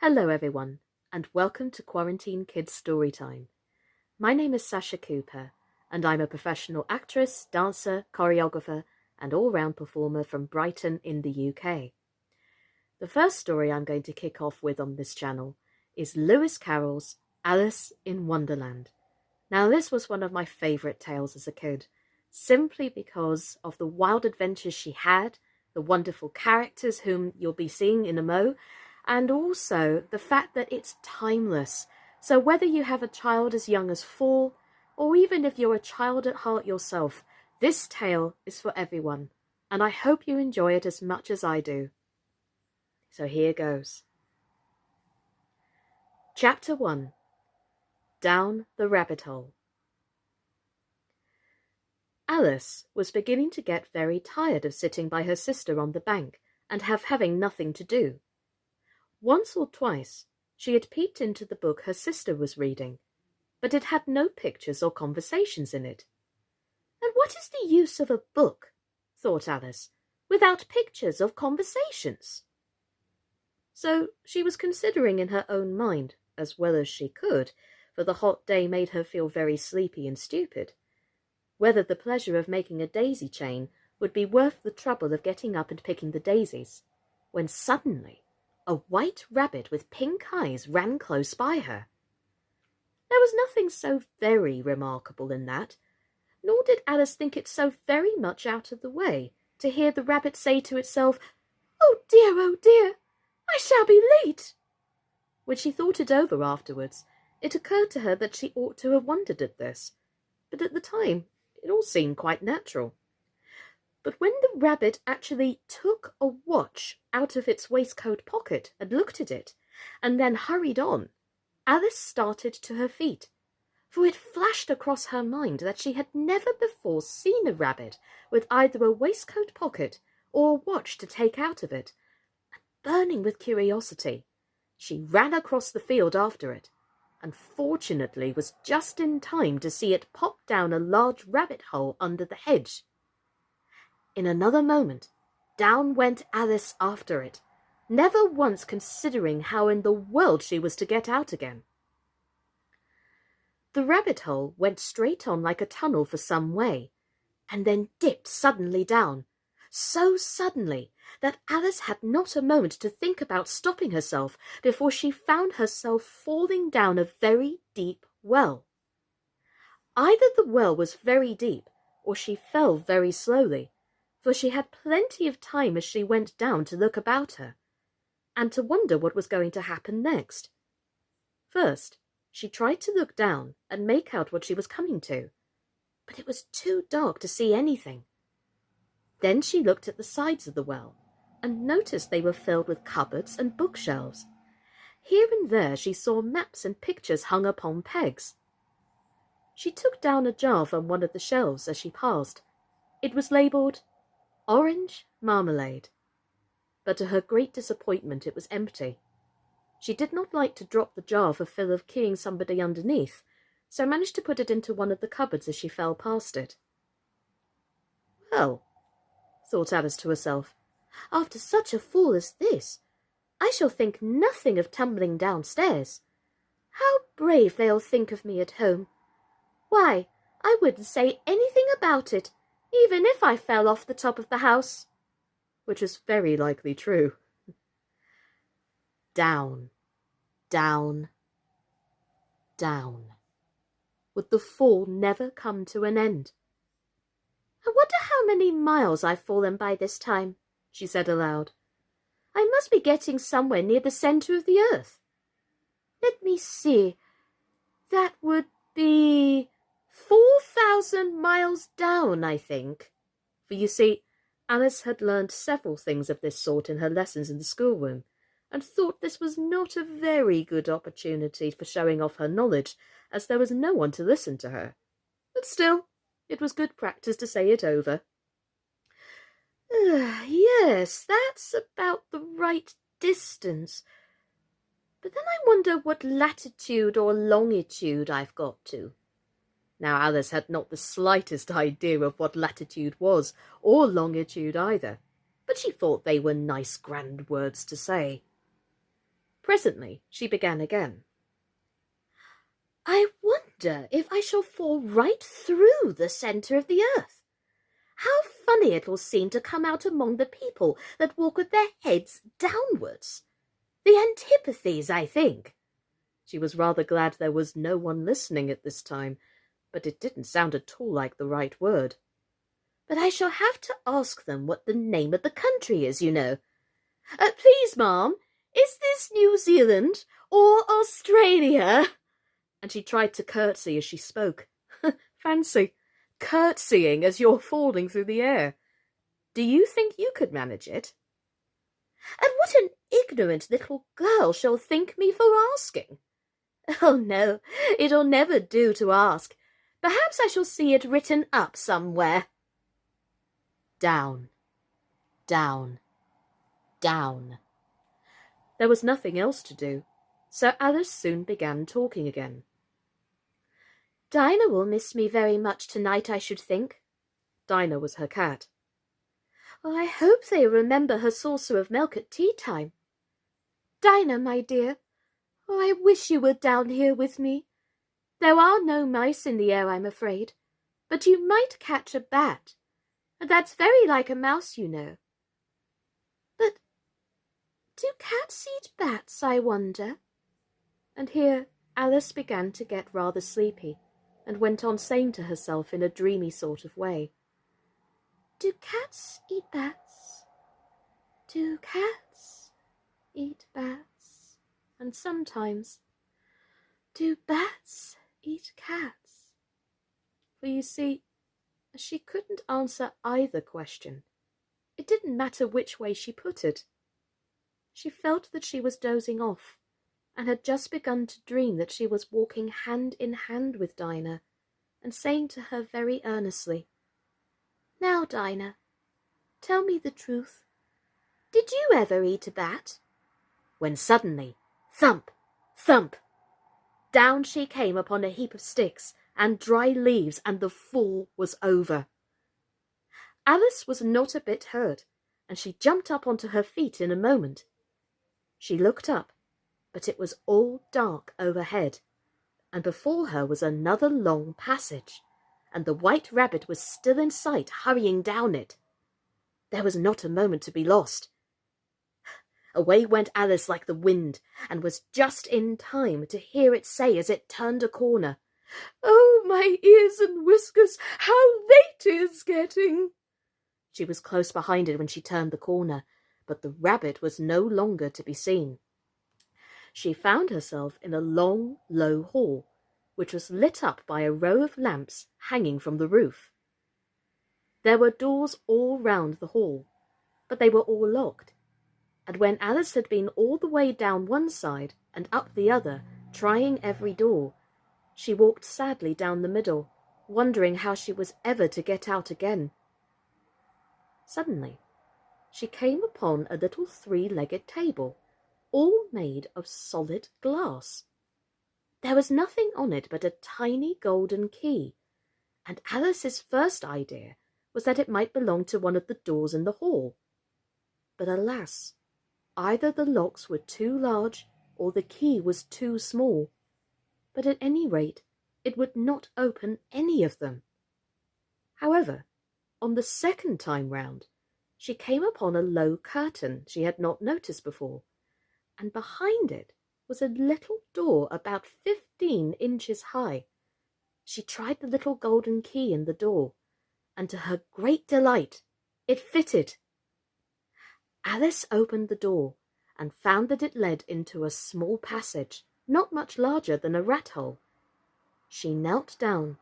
Hello everyone, and welcome to Quarantine Kids Storytime. My name is Sascha Cooper, and I'm a professional actress, dancer, choreographer, and all-round performer from Brighton in the UK. The first story I'm going to kick off with on this channel is Lewis Carroll's Alice in Wonderland. Now this was one of my favourite tales as a kid, simply because of the wild adventures she had, the wonderful characters whom you'll be seeing in a mo, and also the fact that it's timeless. So whether you have a child as young as 4, or even if you're a child at heart yourself, this tale is for everyone, and I hope you enjoy it as much as I do. So here goes. Chapter 1. Down the Rabbit Hole. Alice was beginning to get very tired of sitting by her sister on the bank and having nothing to do. Once or twice she had peeped into the book her sister was reading, but it had no pictures or conversations in it. And what is the use of a book, thought Alice, without pictures or conversations? So she was considering in her own mind, as well as she could, for the hot day made her feel very sleepy and stupid, whether the pleasure of making a daisy chain would be worth the trouble of getting up and picking the daisies, when suddenly a white rabbit with pink eyes ran close by her. There was nothing so very remarkable in that, nor did Alice think it so very much out of the way to hear the rabbit say to itself, oh dear, I shall be late." When she thought it over afterwards, it occurred to her that she ought to have wondered at this, but at the time it all seemed quite natural. But when the rabbit actually took a watch out of its waistcoat pocket and looked at it, and then hurried on, Alice started to her feet, for it flashed across her mind that she had never before seen a rabbit with either a waistcoat pocket or a watch to take out of it. And burning with curiosity, she ran across the field after it, and fortunately was just in time to see it pop down a large rabbit hole under the hedge. In another moment, down went Alice after it, never once considering how in the world she was to get out again. The rabbit hole went straight on like a tunnel for some way, and then dipped suddenly down, so suddenly that Alice had not a moment to think about stopping herself before she found herself falling down a very deep well. Either the well was very deep, or she fell very slowly, for she had plenty of time as she went down to look about her, and to wonder what was going to happen next. First, she tried to look down and make out what she was coming to, but it was too dark to see anything. Then she looked at the sides of the well, and noticed they were filled with cupboards and bookshelves. Here and there she saw maps and pictures hung upon pegs. She took down a jar from one of the shelves as she passed. It was labelled Orange Marmalade, but to her great disappointment it was empty. She did not like to drop the jar for fear of keying somebody underneath, so managed to put it into one of the cupboards as she fell past it. Well, thought Alice to herself, after such a fall as this, I shall think nothing of tumbling downstairs. How brave they'll think of me at home. Why, I wouldn't say anything about it, even if I fell off the top of the house. Which was very likely true. Down, down, down. Would the fall never come to an end? I wonder how many miles I've fallen by this time, she said aloud. I must be getting somewhere near the centre of the earth. Let me see. That would be 4,000 miles down, I think. For you see, Alice had learned several things of this sort in her lessons in the schoolroom, and thought this was not a very good opportunity for showing off her knowledge, as there was no one to listen to her. But still, it was good practice to say it over. Yes, that's about the right distance. But then I wonder what latitude or longitude I've got to. Now Alice had not the slightest idea of what latitude was, or longitude either, but she thought they were nice grand words to say. Presently she began again. I wonder if I shall fall right through the centre of the earth. How funny it will seem to come out among the people that walk with their heads downwards. The antipathies, I think. She was rather glad there was no one listening at this time, but it didn't sound at all like the right word. But I shall have to ask them what the name of the country is, you know. Please, ma'am, is this New Zealand or Australia? And she tried to curtsy as she spoke. Fancy, curtsying as you're falling through the air. Do you think you could manage it? And what an ignorant little girl she'll think me for asking. Oh, no, it'll never do to ask. Perhaps I shall see it written up somewhere. Down, down, down. There was nothing else to do, so Alice soon began talking again. Dinah will miss me very much tonight, I should think. Dinah was her cat. Oh, I hope they remember her saucer of milk at tea time. Dinah, my dear, oh, I wish you were down here with me. There are no mice in the air, I'm afraid, but you might catch a bat, and that's very like a mouse, you know. But do cats eat bats, I wonder? And here Alice began to get rather sleepy, and went on saying to herself in a dreamy sort of way, Do cats eat bats? Do cats eat bats? And sometimes, do bats eat cats? For you see, she couldn't answer either question. It didn't matter which way she put it. She felt that she was dozing off, and had just begun to dream that she was walking hand in hand with Dinah, and saying to her very earnestly, Now, Dinah, tell me the truth. Did you ever eat a bat? When suddenly, thump, thump, down she came upon a heap of sticks and dry leaves, and the fall was over. Alice was not a bit hurt, and she jumped up onto her feet in a moment. She looked up, but it was all dark overhead, and before her was another long passage, and the White Rabbit was still in sight, hurrying down it. There was not a moment to be lost. Away went Alice like the wind, and was just in time to hear it say as it turned a corner, Oh, my ears and whiskers, how late it's getting! She was close behind it when she turned the corner, but the rabbit was no longer to be seen. She found herself in a long, low hall, which was lit up by a row of lamps hanging from the roof. There were doors all round the hall, but they were all locked, and when Alice had been all the way down one side and up the other, trying every door, she walked sadly down the middle, wondering how she was ever to get out again. Suddenly, she came upon a little three-legged table, all made of solid glass. There was nothing on it but a tiny golden key, and Alice's first idea was that it might belong to one of the doors in the hall. But alas, either the locks were too large or the key was too small, but at any rate it would not open any of them. However, on the second time round, she came upon a low curtain she had not noticed before, and behind it was a little door about 15 inches high. She tried the little golden key in the door, and to her great delight, it fitted. Alice opened the door and found that it led into a small passage, not much larger than a rat-hole. She knelt down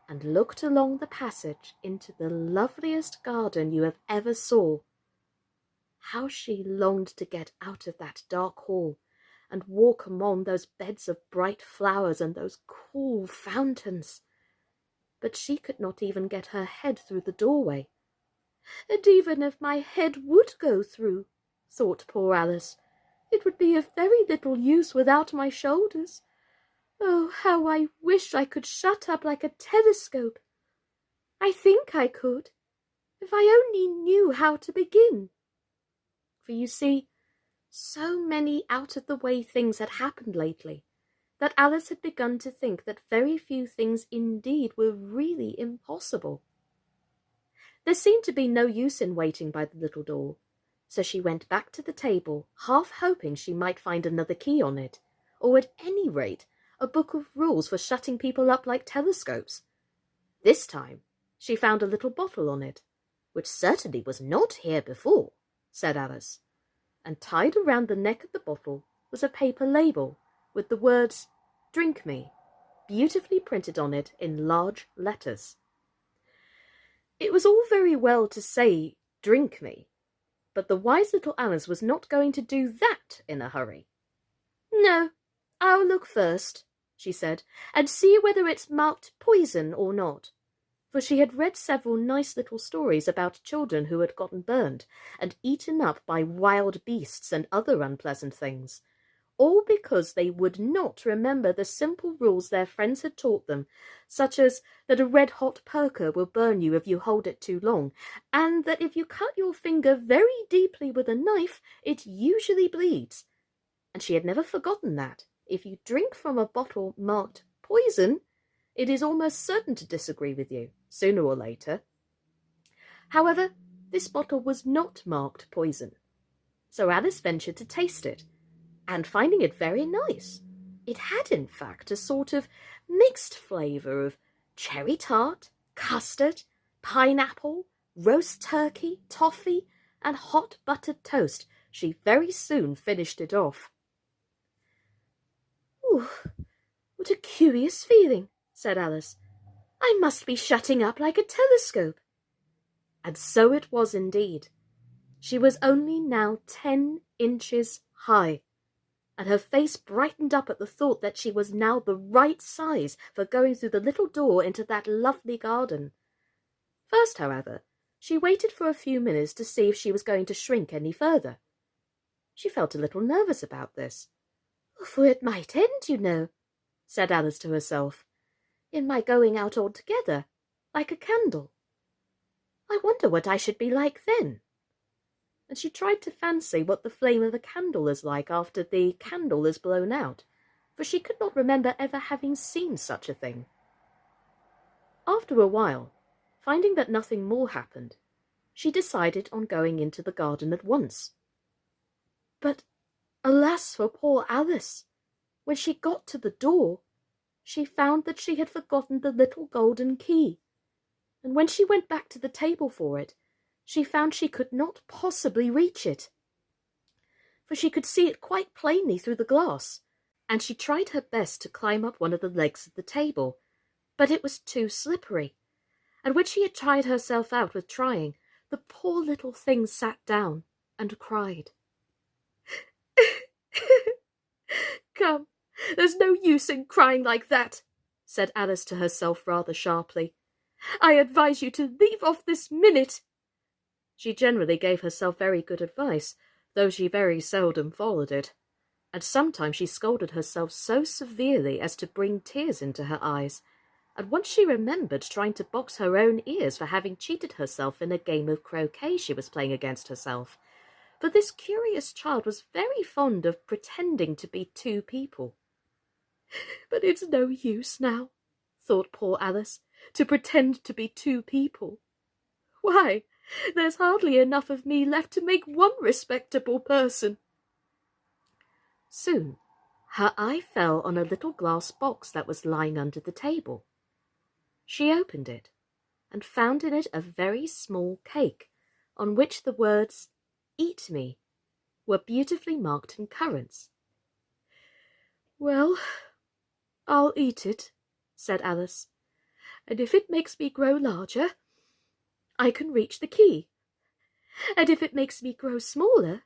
and looked along the passage into the loveliest garden you have ever saw. How she longed to get out of that dark hall and walk among those beds of bright flowers and those cool fountains. But she could not even get her head through the doorway. And even if my head would go through, thought poor Alice, it would be of very little use without my shoulders. Oh, how I wish I could shut up like a telescope. I think I could, if I only knew how to begin. For you see, So many out-of-the-way things had happened lately that Alice had begun to think that very few things indeed were really impossible. There seemed to be no use in waiting by the little door, so she went back to the table, half hoping she might find another key on it, or at any rate a book of rules for shutting people up like telescopes. This time she found a little bottle on it, which certainly was not here before, said Alice, and tied around the neck of the bottle was a paper label with the words "Drink me" beautifully printed on it in large letters. It was all very well to say "drink me," but the wise little Alice was not going to do that in a hurry. "No, I'll look first," she said, "and see whether it's marked poison or not," for she had read several nice little stories about children who had gotten burned and eaten up by wild beasts and other unpleasant things, all because they would not remember the simple rules their friends had taught them, such as that a red-hot poker will burn you if you hold it too long, and that if you cut your finger very deeply with a knife, it usually bleeds. And she had never forgotten that, if you drink from a bottle marked poison, it is almost certain to disagree with you, sooner or later. However, this bottle was not marked poison, so Alice ventured to taste it, and finding it very nice, it had in fact a sort of mixed flavour of cherry tart, custard, pineapple, roast turkey, toffee, and hot buttered toast. She very soon finished it off. "Ooh, what a curious feeling," said Alice. "I must be shutting up like a telescope." And so it was indeed. She was only now 10 inches high, and her face brightened up at the thought that she was now the right size for going through the little door into that lovely garden. First, however, she waited for a few minutes to see if she was going to shrink any further. She felt a little nervous about this. "For it might end, you know," said Alice to herself, "in my going out altogether, like a candle. I wonder what I should be like then." And she tried to fancy what the flame of a candle is like after the candle is blown out, for she could not remember ever having seen such a thing. After a while, finding that nothing more happened, she decided on going into the garden at once. But alas for poor Alice! When she got to the door, she found that she had forgotten the little golden key, and when she went back to the table for it, she found she could not possibly reach it, for she could see it quite plainly through the glass, and she tried her best to climb up one of the legs of the table, but it was too slippery, and when she had tired herself out with trying, the poor little thing sat down and cried. "Come, there's no use in crying like that," said Alice to herself rather sharply. "I advise you to leave off this minute." She generally gave herself very good advice, though she very seldom followed it, and sometimes she scolded herself so severely as to bring tears into her eyes, and once she remembered trying to box her own ears for having cheated herself in a game of croquet she was playing against herself, for this curious child was very fond of pretending to be two people. "But it's no use now," thought poor Alice, "to pretend to be two people. Why, there's hardly enough of me left to make one respectable person." Soon her eye fell on a little glass box that was lying under the table. She opened it, and found in it a very small cake, on which the words "Eat me" were beautifully marked in currants. "Well, I'll eat it," said Alice, "and if it makes me grow larger, I can reach the key, and if it makes me grow smaller,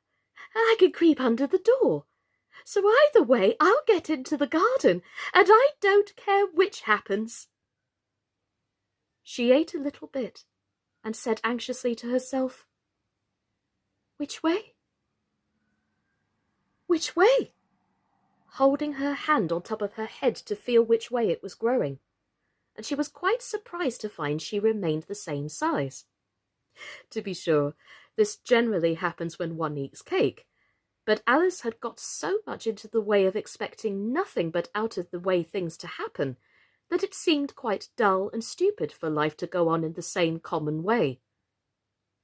I can creep under the door. So either way, I'll get into the garden, and I don't care which happens." She ate a little bit, and said anxiously to herself, "Which way? Which way?" holding her hand on top of her head to feel which way it was growing, and she was quite surprised to find she remained the same size. To be sure, this generally happens when one eats cake, But Alice had got so much into the way of expecting nothing but out-of-the-way things to happen that it seemed quite dull and stupid for life to go on in the same common way.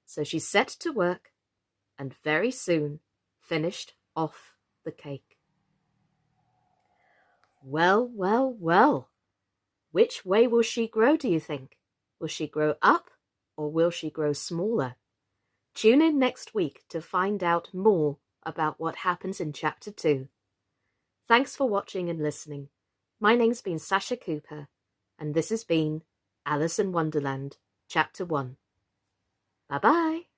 So she set to work and very soon finished off the cake. Well, well, well. Which way will she grow, do you think? Will she grow up or will she grow smaller? Tune in next week to find out more about what happens in Chapter 2. Thanks for watching and listening. My name's been Sascha Cooper, and this has been Alice in Wonderland, Chapter 1. Bye-bye.